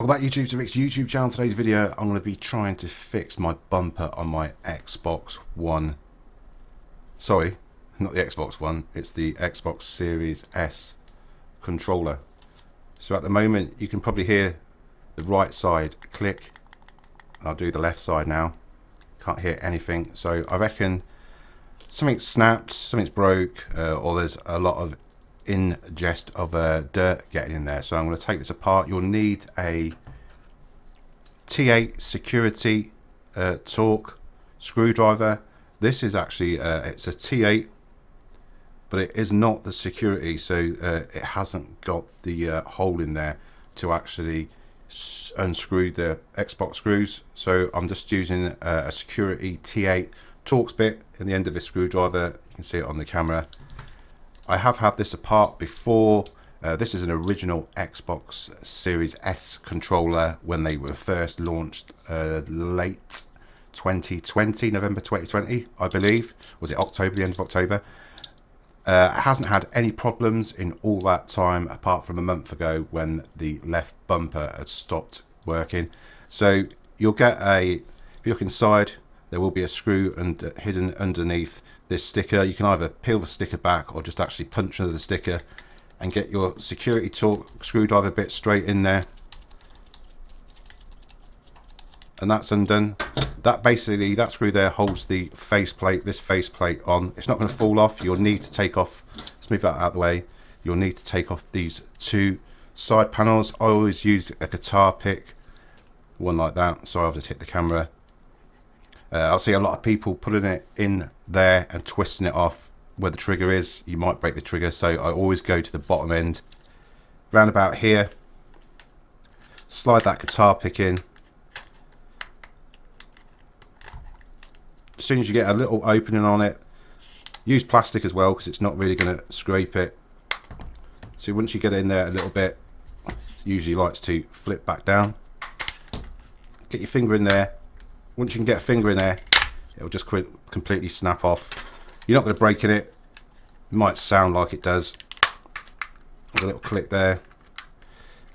Welcome back YouTube to Rick's YouTube channel. Today's video I'm going to be trying to fix my bumper on my Xbox One. Sorry, not the Xbox One, it's the Xbox Series S controller. So at the moment you can probably hear the right side click. I'll do the left side now. Can't hear anything. So I reckon something's snapped, something's broke, or there's a lot of ingest of dirt getting in there. So I'm going to take this apart. You'll need a T8 security torque screwdriver. This is actually it's a T8, but it is not the security, so it hasn't got the hole in there to actually unscrew the Xbox screws. So I'm just using a security T8 Torx bit in the end of this screwdriver. You can see it on the camera. I have had this apart before. This is an original Xbox Series S controller when they were first launched late 2020, November 2020, I believe. Was it October, the end of October? It hasn't had any problems in all that time, apart from a month ago when the left bumper had stopped working. So you'll get if you look inside, there will be a screw hidden underneath this sticker. You can either peel the sticker back or just actually punch under the sticker and get your security torque screwdriver bit straight in there, and that's undone. That basically, that screw there holds the faceplate, this faceplate on. It's not going to fall off. You'll need to take off, let's move that out of the way. You'll need to take off these two side panels. I always use a guitar pick, one like that. Sorry, I've just hit the camera. I'll see a lot of people putting it in there and twisting it off where the trigger is. You might break the trigger, so I always go to the bottom end, round about here, slide that guitar pick in. As soon as you get a little opening on it, use plastic as well, because it's not really going to scrape it. So once you get it in there a little bit, it usually likes to flip back down. Get your finger in there. Once you can get a finger in there, it'll just completely snap off. You're not going to break in it. It might sound like it does. There's a little click there.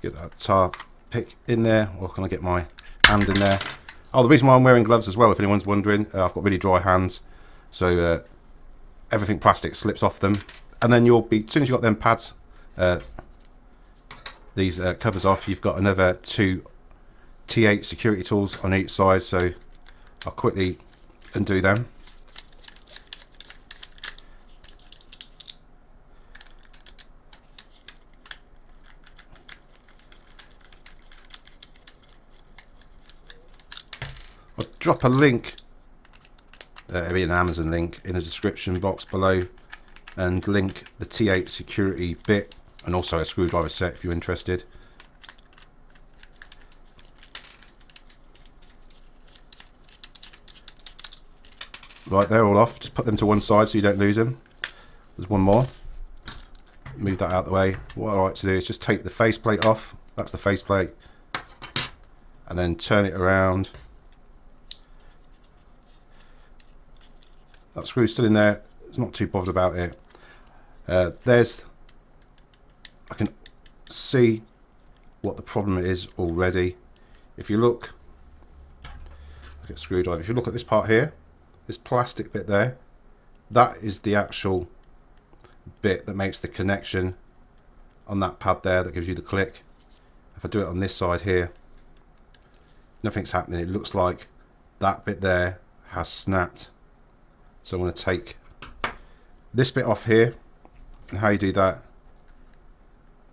Get that guitar pick in there, or can I get my hand in there? Oh, the reason why I'm wearing gloves as well, if anyone's wondering, I've got really dry hands, so everything plastic slips off them. And then you'll be, as soon as you've got them pads, these covers off, you've got another two T8 security tools on each side, so I'll quickly undo them. I'll drop a link, it'll be an Amazon link in the description box below, and link the T8 security bit and also a screwdriver set if you're interested. Right, they're all off. Just put them to one side so you don't lose them. There's one more. Move that out of the way. What I like to do is just take the faceplate off. That's the faceplate. And then turn it around. That screw's still in there. It's not too bothered about it. I can see what the problem is already. If you look at a screwdriver, if you look at this part here, this plastic bit there, that is the actual bit that makes the connection on that pad there that gives you the click. If I do it on this side here, nothing's happening. It looks like that bit there has snapped. So I'm going to take this bit off here, and how you do that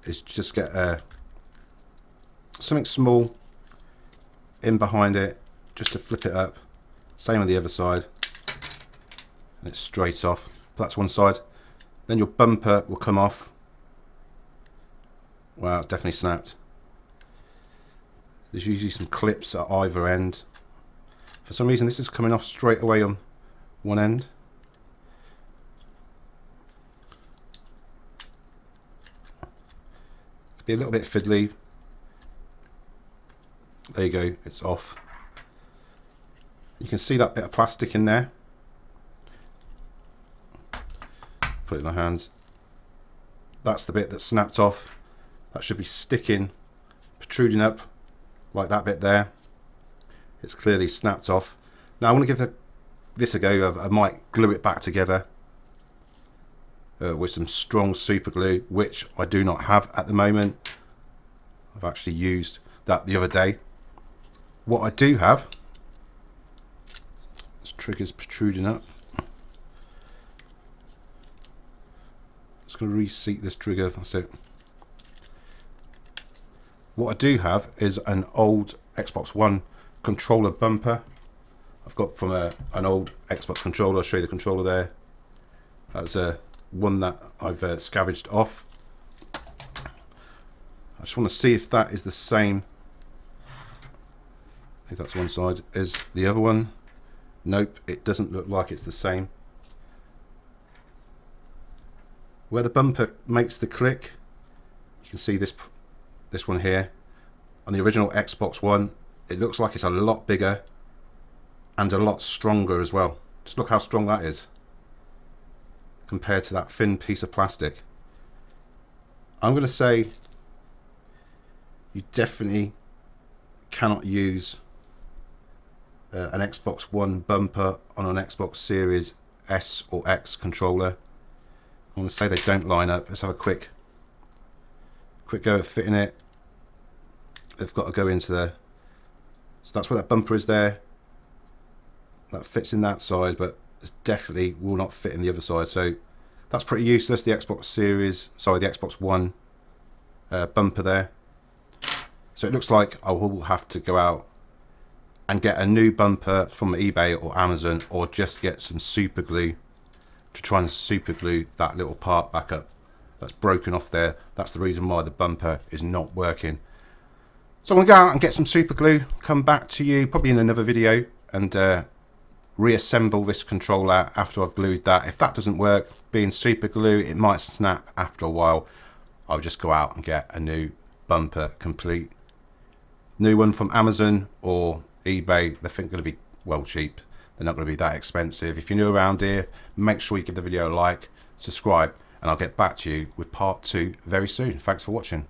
is just get something small in behind it just to flip it up. Same on the other side, and it's straight off. That's one side. Then your bumper will come off. Wow, it's definitely snapped. There's usually some clips at either end. For some reason this is coming off straight away on one end. Could be a little bit fiddly. There you go, it's off. You can see that bit of plastic in there. Put it in my hands. That's the bit that snapped off. That should be sticking, protruding up like that bit there. It's clearly snapped off. Now I want to give this a go. I might glue it back together with some strong super glue, which I do not have at the moment. I've actually used that the other day. What I do have, this trigger's protruding up. Just going to reseat this trigger. That's it. What I do have is an old Xbox One controller bumper. I've got from an old Xbox controller. I'll show you the controller there. That's one that I've scavenged off. I just want to see if that is the same. If that's one side, is the other one? Nope, it doesn't look like it's the same. Where the bumper makes the click, you can see this one here. On the original Xbox One, it looks like it's a lot bigger and a lot stronger as well. Just look how strong that is compared to that thin piece of plastic. I'm going to say you definitely cannot use an Xbox One bumper on an Xbox Series S or X controller. I want to say they don't line up. Let's have a quick go of fitting it. They've got to go into there. So that's where that bumper is there. That fits in that side, but it definitely will not fit in the other side. So that's pretty useless. The Xbox One bumper there. So it looks like I will have to go out and get a new bumper from eBay or Amazon, or just get some super glue to try and super glue that little part back up that's broken off there. That's the reason why the bumper is not working. So I'm going to go out and get some super glue, come back to you probably in another video and reassemble this controller after I've glued that. If that doesn't work, being super glue, it might snap after a while. I'll just go out and get a new bumper complete. New one from Amazon or eBay. They're going to be well cheap. They're not going to be that expensive. If you're new around here, make sure you give the video a like, subscribe, and I'll get back to you with part 2 very soon. Thanks for watching.